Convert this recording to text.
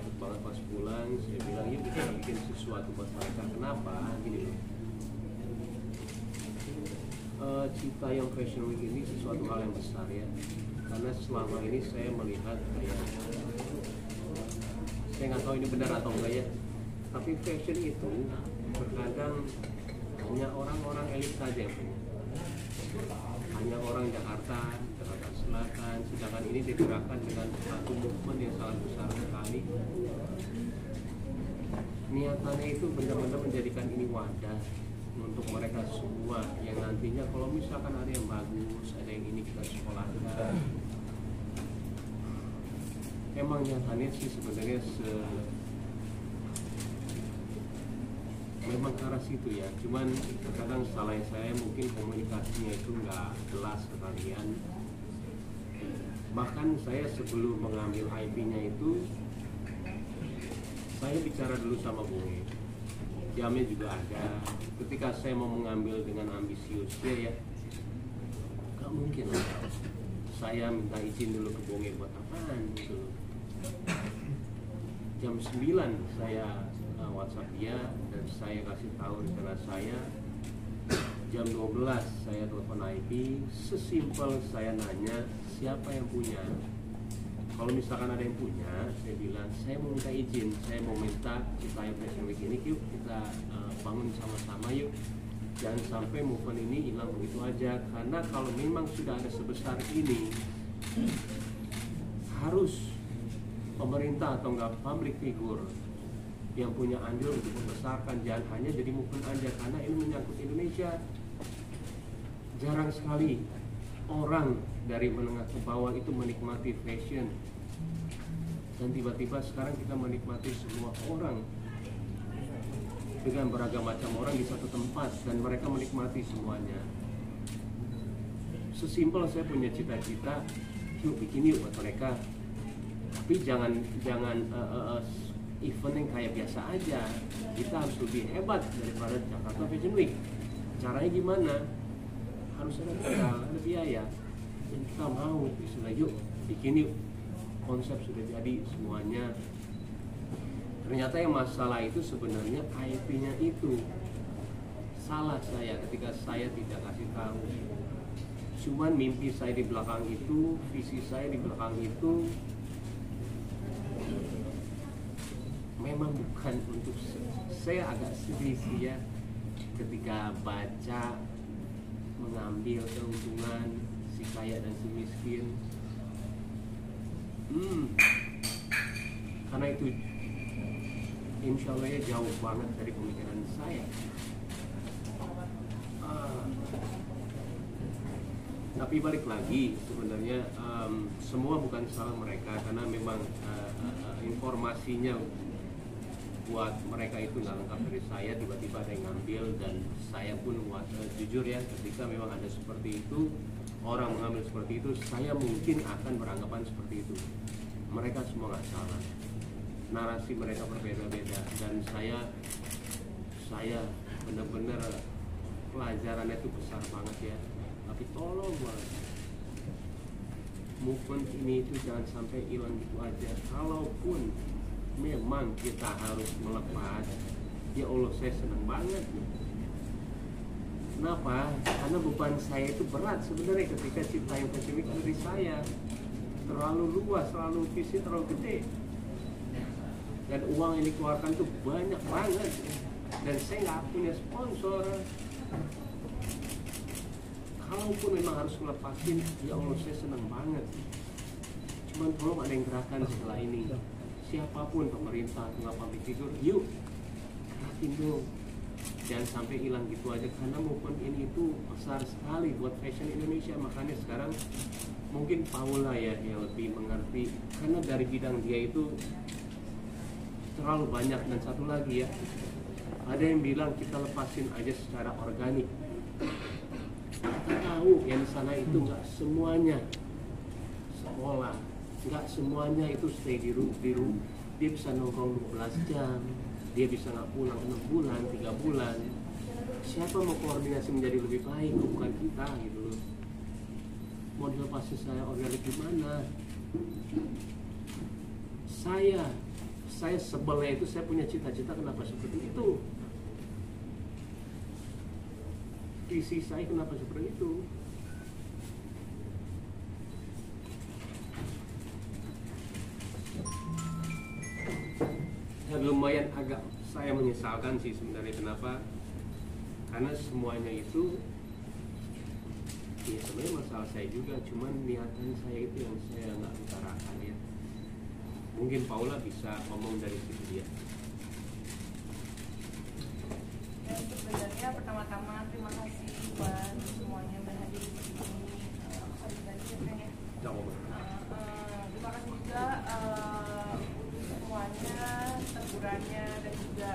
takut banget pas pulang. Saya bilang yuk kita bikin sesuatu buat mereka. Kenapa? Gini loh, Citayam Fashion Week ini sesuatu hal yang besar ya, karena selama ini saya melihat kayak, saya nggak tahu ini benar atau enggak ya, tapi fashion itu terkadang hanya orang-orang elit saja yang punya, hanya orang Jakarta Selatan, sedangkan ini digerakkan dengan satu movement yang sangat besar sekali. Niatannya itu benar-benar menjadikan ini wadah untuk mereka semua yang nantinya kalau misalkan ada yang bagus, ada yang ini kita sekolahkan. Emang nyatanya sih sebenarnya memang ke arah situ ya, cuman terkadang salah saya mungkin komunikasinya itu nggak jelas ke kalian. Bahkan saya sebelum mengambil IP-nya itu saya bicara dulu sama Bung, jamnya juga ada. Ketika saya mau mengambil dengan ambisiusnya ya, nggak mungkin lah saya minta izin dulu ke Bung buat apaan gitu. Jam 9 saya WhatsApp dia dan saya kasih tahu rencana saya. Jam 12 saya telepon IP, sesimpel saya nanya siapa yang punya. Kalau misalkan ada yang punya, saya bilang saya mau minta izin, saya mau minta Citayam Fashion Week ini yuk kita bangun sama-sama yuk. Jangan sampai movement ini hilang begitu aja, karena kalau memang sudah ada sebesar ini, harus pemerintah atau enggak public figure yang punya andil untuk membesarkan, jangan hanya jadi movement aja, karena ini menyangkut Indonesia. Jarang sekali orang dari menengah ke bawah itu menikmati fashion, dan tiba-tiba sekarang kita menikmati semua orang dengan beragam macam orang di satu tempat dan mereka menikmati semuanya. Sesimpel saya punya cita-cita, yuk bikin yuk buat mereka, tapi jangan event yang kayak biasa aja. Kita harus lebih hebat daripada Jakarta Fashion Week. Caranya gimana? Harus ada modal, ada biaya. Dan kita mau, sudah yuk bikin yuk. Konsep sudah jadi semuanya. Ternyata yang masalah itu sebenarnya IP-nya itu. Salah saya ketika saya tidak kasih tahu. Cuman mimpi saya di belakang itu, visi saya di belakang itu memang bukan untuk saya. Agak sedih sih ya ketika baca mengambil keuntungan si kaya dan si miskin. Karena itu insya Allah ya jauh banget dari pemikiran saya. Tapi balik lagi sebenarnya semua bukan salah mereka, karena memang informasinya buat mereka itu nggak lengkap dari saya. Tiba-tiba ada yang ngambil dan saya pun jujur ya, ketika memang ada seperti itu, orang mengambil seperti itu, saya mungkin akan beranggapan seperti itu. Mereka semua nggak salah, narasi mereka berbeda-beda, dan saya benar-benar pelajarannya itu besar banget ya. Tapi tolong banget, movement ini itu jangan sampai hilang gitu aja. Kalaupun memang kita harus melepas, ya Allah saya senang banget. Kenapa? Karena beban saya itu berat sebenarnya ketika Citayam Fashion Week dari saya terlalu luas, terlalu visi terlalu gede, dan uang yang dikeluarkan tuh banyak banget, dan saya nggak punya sponsor. Kalaupun memang harus melepasin, ya Allah saya senang banget. Cuman tolong ada yang gerakan setelah ini. Siapapun, pemerintah atau public figure, yuk gerakin dong. Jangan sampai hilang gitu aja, karena movement ini itu besar sekali buat fashion Indonesia. Makanya sekarang mungkin Paula ya yang lebih mengerti, karena dari bidang dia itu terlalu banyak. Dan satu lagi ya, ada yang bilang kita lepasin aja secara organik. Kita tahu yang di sana itu nggak semuanya sekolah, nggak semuanya itu stay di rumah. Dia bisa nongkrong 12 jam, dia bisa nggak pulang 6 bulan, 3 bulan. Siapa mau koordinasi menjadi lebih baik? Bukan kita gitu loh. Mau dilepasin saya organik gimana? saya sebelnya itu saya punya cita-cita kenapa seperti itu. Visi saya kenapa seperti itu. Dan lumayan agak saya menyesalkan sih sebenarnya kenapa, karena semuanya itu ya sebenarnya masalah saya juga, cuman niatan saya itu yang saya nggak utarakan ya. Mungkin Paula bisa ngomong dari situ dia. Ya, sebenarnya pertama-tama terima kasih buat semuanya berhadir di sini. Sebenarnya Nggak ngomong. terima kasih juga untuk semuanya, tegurannya dan juga